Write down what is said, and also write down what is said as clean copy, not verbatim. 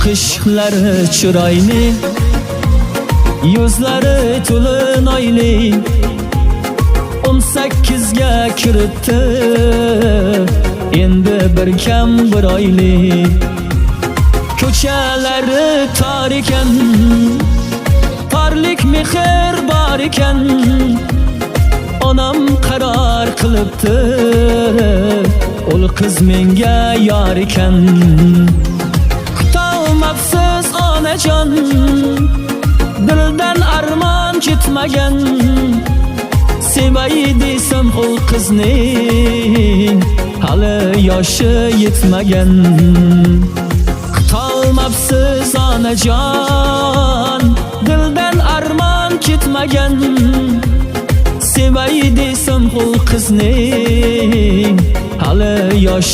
Bakışları chiroyli, yuzlari to'lin oyli, 18ga kiribdi, endi bir kam bir oyli. Ko'chalari tor ekan, torlik mehr bor ekan, onam qaror qilibdi, ul qiz menga yor ekan. Kutolmabsiz onajon, dildan armon ketmagan, sevay desam ul qizning hali yoshi yetmagan. Kutolmabsiz onajon, dildan armon ketmagan, sevay desam ul qizning hali yoshi